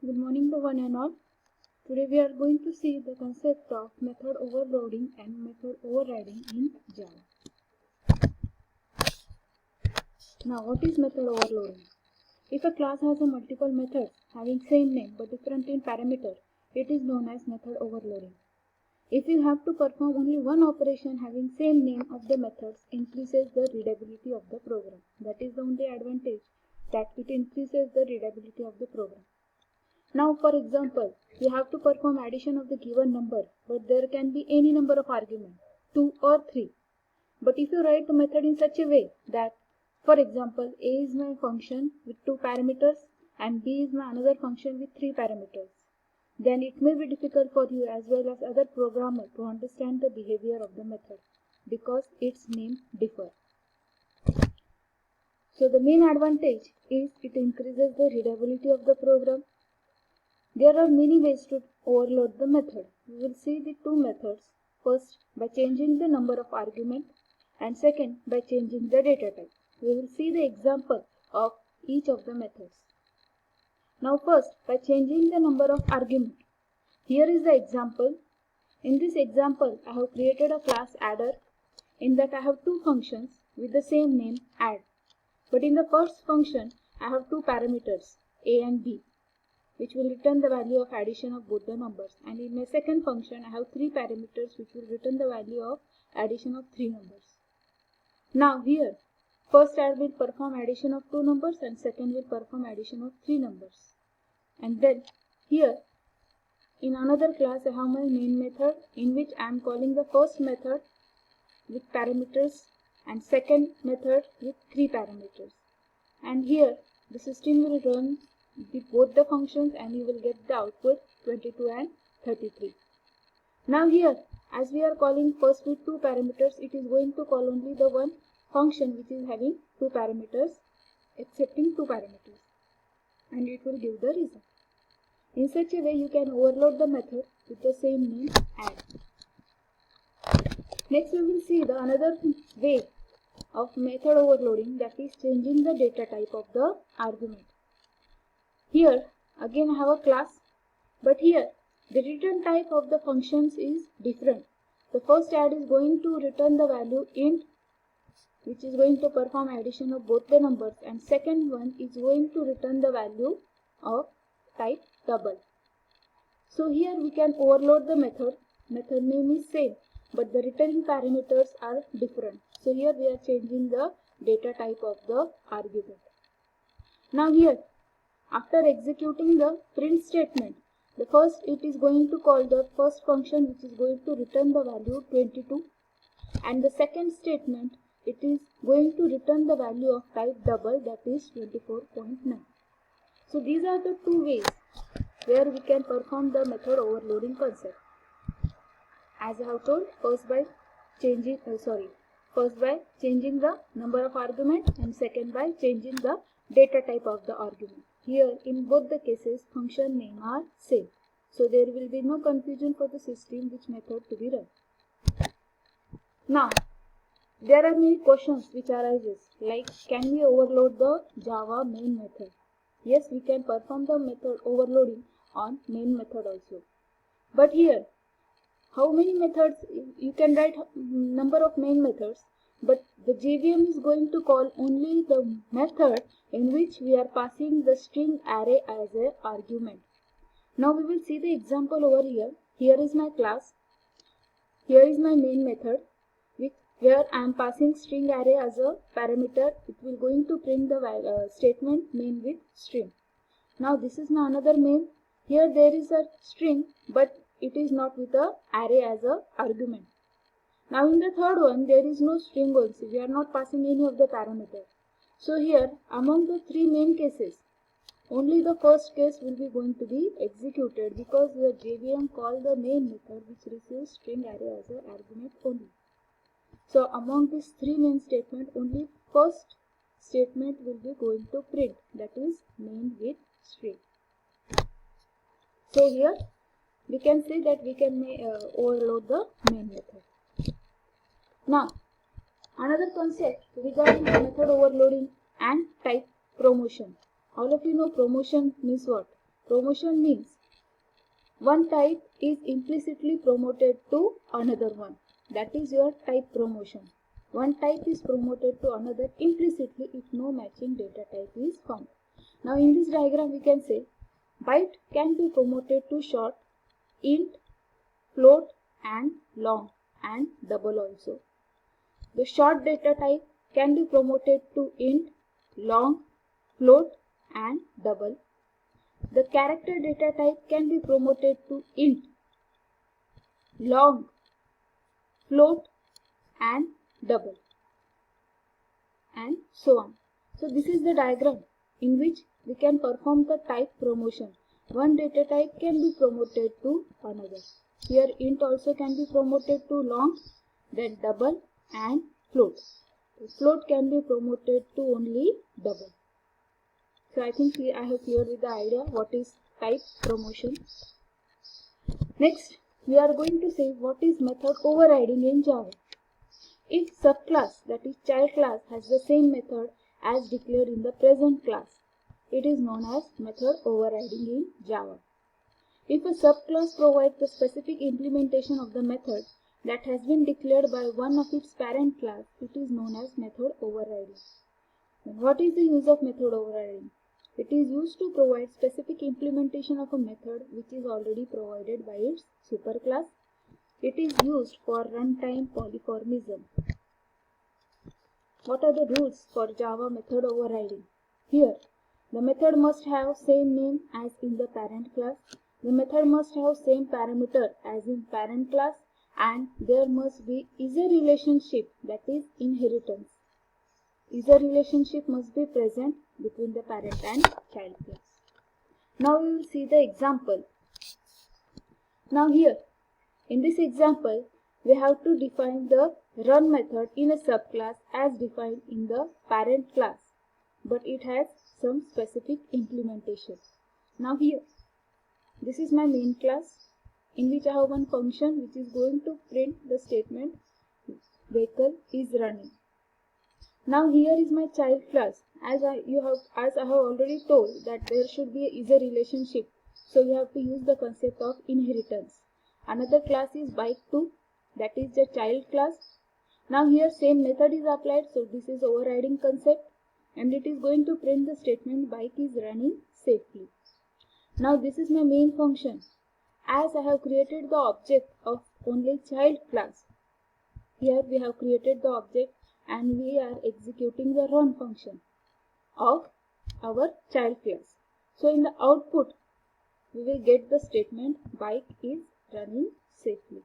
Good morning to one and all. Today we are going to see the concept of method overloading and method overriding in Java. Now what is method overloading? If a class has a multiple methods having same name but different in parameter, it is known as method overloading. If you have to perform only one operation having same name of the methods increases the readability of the program. That is the only advantage, that it increases the readability of the program. Now for example, you have to perform addition of the given number, but there can be any number of arguments, 2 or 3. But if you write the method in such a way that, for example, a is my function with 2 parameters and b is my another function with 3 parameters, then it may be difficult for you as well as other programmer to understand the behavior of the method because its name differ. So the main advantage is it increases the readability of the program. There are many ways to overload the method. We will see the two methods. First, by changing the number of arguments, and second, by changing the data type. We will see the example of each of the methods. Now first, by changing the number of arguments. Here is the example. In this example, I have created a class adder. In that I have two functions with the same name, add. But in the first function, I have two parameters, a and b, which will return the value of addition of both the numbers. And in my second function, I have three parameters which will return the value of addition of three numbers. Now here, first add will perform addition of two numbers and second will perform addition of three numbers. And then here, in another class, I have my main method in which I am calling the first method with parameters and second method with three parameters. And here, the system will run both the functions and you will get the output 22 and 33. Now here, as we are calling first with two parameters, it is going to call only the one function which is having two parameters, accepting two parameters, and it will give the result. In such a way, you can overload the method with the same name, add. Next, we will see the another way of method overloading, that is changing the data type of the argument. Here again I have a class, but here the return type of the functions is different. The first add is going to return the value int, which is going to perform addition of both the numbers, and second one is going to return the value of type double. So here we can overload the method name is same, but the returning parameters are different. So here we are changing the data type of the argument. Now here, after executing the print statement, the first it is going to call the first function which is going to return the value 22, and the second statement it is going to return the value of type double, that is 24.9. So these are the two ways where we can perform the method overloading concept. As I have told, first by changing the number of arguments and second by changing the data type of the argument. Here in both the cases function name are same, so there will be no confusion for the system which method to be run. Now there are many questions which arises, like can we overload the Java main method? Yes, we can perform the method overloading on main method also. But here, how many methods? You can write number of main methods, but the JVM is going to call only the method in which we are passing the string array as an argument. Now we will see the example over here. Here is my class. Here is my main method, where I am passing string array as a parameter. It will going to print the statement main with string. Now this is my another main. Here there is a string, but it is not with a array as a argument. Now in the third one, there is no string also. We are not passing any of the parameters. So here, among the three main cases, only the first case will be going to be executed because the JVM call the main method which receives string array as an argument only. So among these three main statements, only first statement will be going to print, that is main with string. So here we can say that we can overload the main method. Now another concept regarding the method overloading and type promotion. All of you know promotion means what? Promotion means one type is implicitly promoted to another one. That is your type promotion. One type is promoted to another implicitly if no matching data type is found. Now in this diagram we can say byte can be promoted to short, int, float and long and double also. The short data type can be promoted to int, long, float and double. The character data type can be promoted to int, long, float and double and so on. So this is the diagram in which we can perform the type promotion. One data type can be promoted to another. Here int also can be promoted to long, then double and float. Float can be promoted to only double. So I think I have cleared with the idea what is type promotion. Next, we are going to say what is method overriding in Java. If subclass, that is child class, has the same method as declared in the present class, it is known as method overriding in Java. If a subclass provides the specific implementation of the method that has been declared by one of its parent class, it is known as method overriding. What is the use of method overriding? It is used to provide specific implementation of a method which is already provided by its superclass. It is used for runtime polymorphism. What are the rules for Java method overriding? Here, the method must have same name as in the parent class. The method must have same parameter as in parent class, and there must be is-a relationship, that is inheritance. Is-a relationship must be present between the parent and child class. Now we will see the example. Now here, in this example, we have to define the run method in a subclass as defined in the parent class, but it has some specific implementation. Now here, this is my main class in which I have one function which is going to print the statement vehicle is running. Now here is my child class. As I have already told that there should be a relationship, so you have to use the concept of inheritance. Another class is bike2, that is the child class. Now here same method is applied, so this is overriding concept, and it is going to print the statement bike is running safely. Now this is my main function. As I have created the object of only child class, here we have created the object and we are executing the run function of our child class. So in the output, we will get the statement bike is running safely.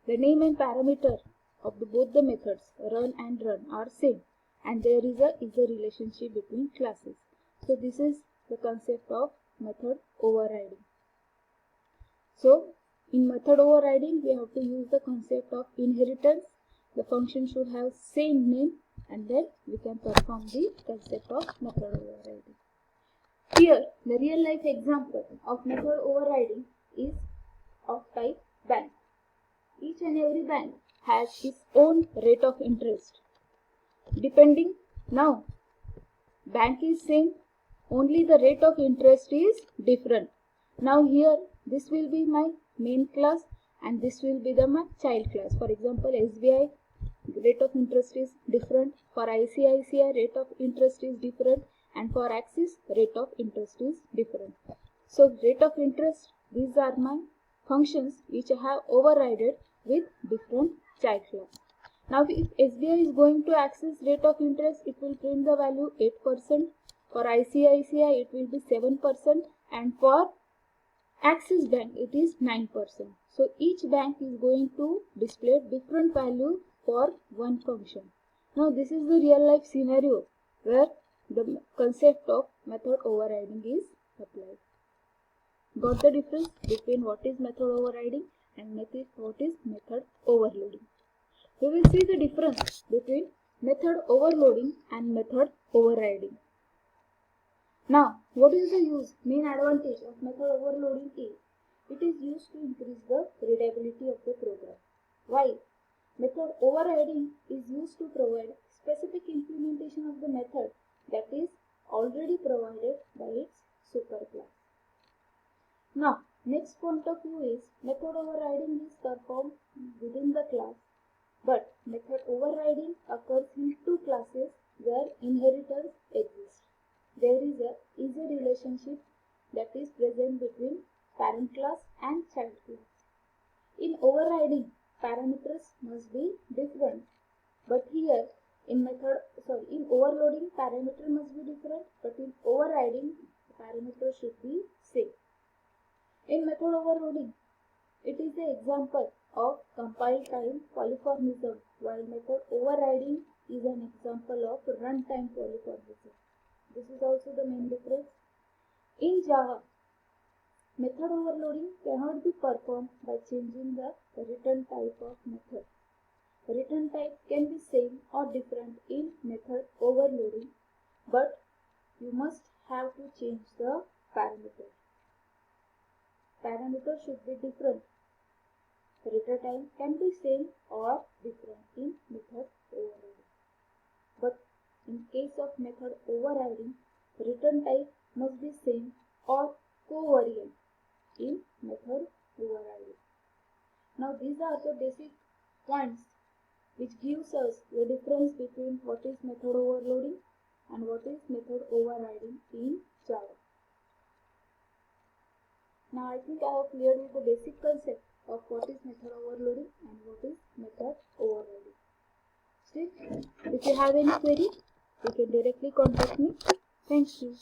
The name and parameter of both the methods run and run are same, and there is a relationship between classes. So this is the concept of method overriding. So in method overriding, we have to use the concept of inheritance. The function should have same name, and then we can perform the concept of method overriding. Here, the real life example of method overriding is of type bank. Each and every bank has its own rate of interest. Depending, now bank is same, only the rate of interest is different. Now here this will be my main class and this will be my child class. For example, SBI rate of interest is different, for ICICI rate of interest is different, and for Axis rate of interest is different. So rate of interest, these are my functions which I have overridden with different child class. Now if SBI is going to access rate of interest, it will print the value 8%, for ICICI it will be 7%, and for Axis Bank it is 9%. So each bank is going to display different value for one function. Now this is the real life scenario where the concept of method overriding is applied. Got the difference between what is method overriding and what is method overloading. We will see the difference between method overloading and method overriding. Now, what is the main advantage of method overloading is, it is used to increase the readability of the program. While method overriding is used to provide specific implementation of the method that is already provided by its superclass. Now, next point of view is method overriding is performed within the class, but method overriding occurs in two classes where inheritors exist. There is a relationship that is present between parent class and child class. In overriding, parameters must be different, but here in overloading, parameter must be different, but in overriding, parameter should be same. In method overloading, it is the example of compile time polymorphism, while method overriding is an example of runtime polymorphism. This is also the main difference. In Java, method overloading cannot be performed by changing the return type of method. Return type can be same or different in method overloading, but you must have to change the parameter. Parameter should be different. Return time can be same or different in method overriding. But in case of method overriding, return type must be same or covariant in method overriding. Now these are the basic points which gives us the difference between what is method overloading and what is method overriding in Java. Now I think I have cleared with the basic concept of what is method overloading and what is method overriding. Still, if you have any query, you can directly contact me. Thank you.